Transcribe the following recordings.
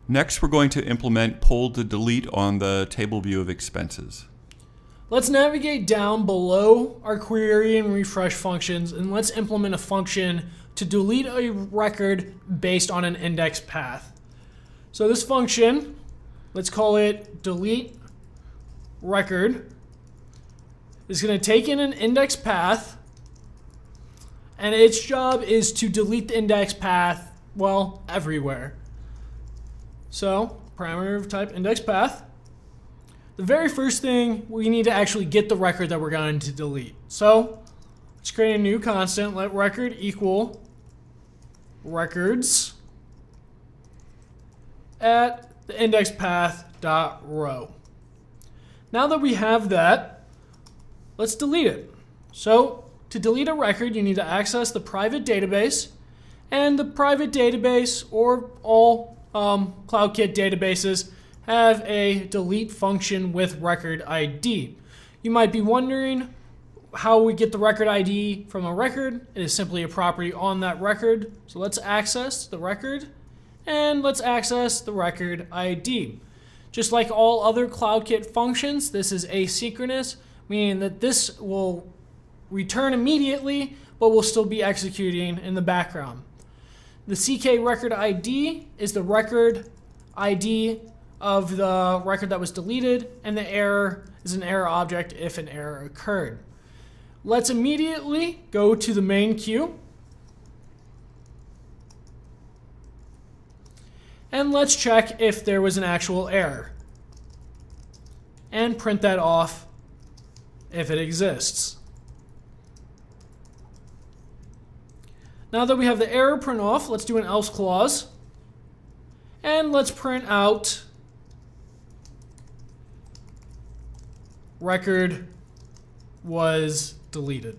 Next, we're going to implement pull to delete on the table view of expenses. Let's navigate down below our query and refresh functions, and let's implement a function to delete a record based on an index path. So this function, let's call it delete record, is going to take in an index path, and its job is to delete the index path, well, everywhere. So parameter of type index path. The very first thing, we need to actually get the record that we're going to delete. So let's create a new constant. Let record equal records at the index path dot row. Now that we have that, let's delete it. So to delete a record, you need to access the private database, and the private database, or all CloudKit databases, have a delete function with record ID. You might be wondering how we get the record ID from a record. It is simply a property on that record. So let's access the record, and let's access the record ID. Just like all other CloudKit functions, this is asynchronous, meaning that this will return immediately, but will still be executing in the background. The CK record ID is the record ID of the record that was deleted, and the error is an error object if an error occurred. Let's immediately go to the main queue, and let's check if there was an actual error, and print that off if it exists. Now that we have the error print off, let's do an else clause, and let's print out record was deleted.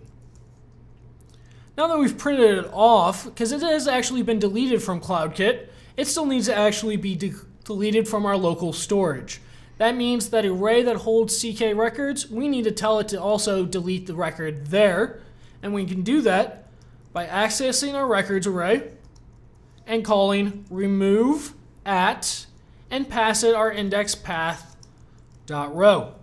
Now that we've printed it off, because it has actually been deleted from CloudKit, it still needs to actually be deleted from our local storage. That means that array that holds CK records, we need to tell it to also delete the record there, and we can do that by accessing our records array and calling remove at and pass it our index path dot row.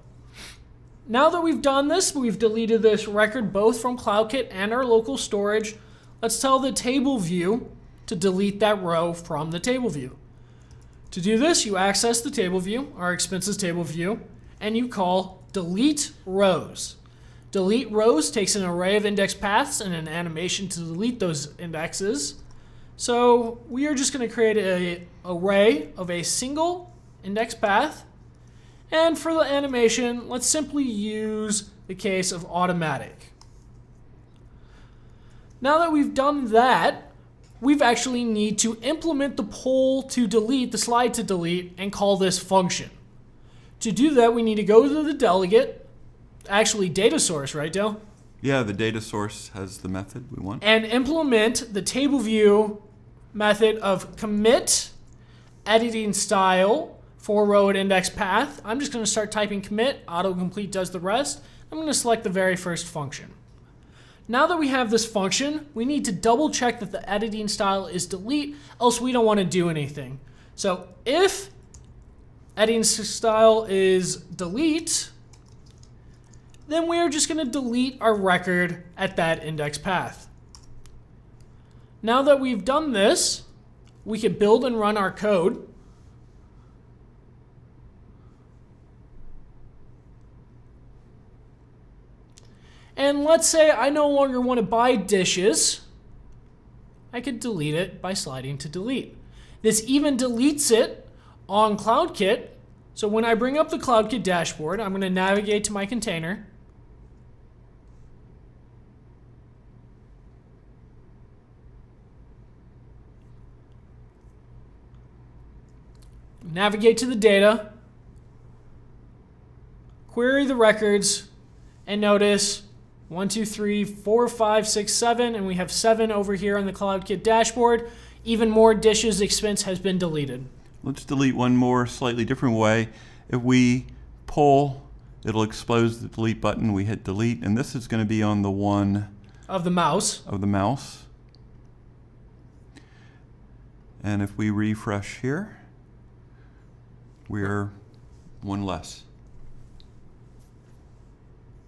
Now that we've done this, we've deleted this record both from CloudKit and our local storage. Let's tell the table view to delete that row from the table view. To do this, you access the table view, our expenses table view, and you call delete rows. Delete rows takes an array of index paths and an animation to delete those indexes. So we are just going to create an array of a single index path. And for the animation, let's simply use the case of automatic. Now that we've done that, we've actually need to implement the pull to delete, the slide to delete, and call this function. To do that, we need to go to the delegate, actually data source, right, Dale? Yeah, the data source has the method we want. And implement the table view method of commit editing style for row at index path. I'm just going to start typing commit. Autocomplete does the rest. I'm going to select the very first function. Now that we have this function, we need to double check that the editing style is delete, else we don't want to do anything. So if editing style is delete, then we are just going to delete our record at that index path. Now that we've done this, we can build and run our code. And let's say I no longer want to buy dishes. I could delete it by sliding to delete. This even deletes it on CloudKit. So when I bring up the CloudKit dashboard, I'm going to navigate to my container. Navigate to the data, query the records, and notice 1, 2, 3, 4, 5, 6, 7, and we have 7 over here on the CloudKit dashboard. Even more dishes expense has been deleted. Let's delete one more slightly different way. If we pull, it'll expose the delete button. We hit delete, and this is going to be on the one of the mouse. And if we refresh here, we're one less.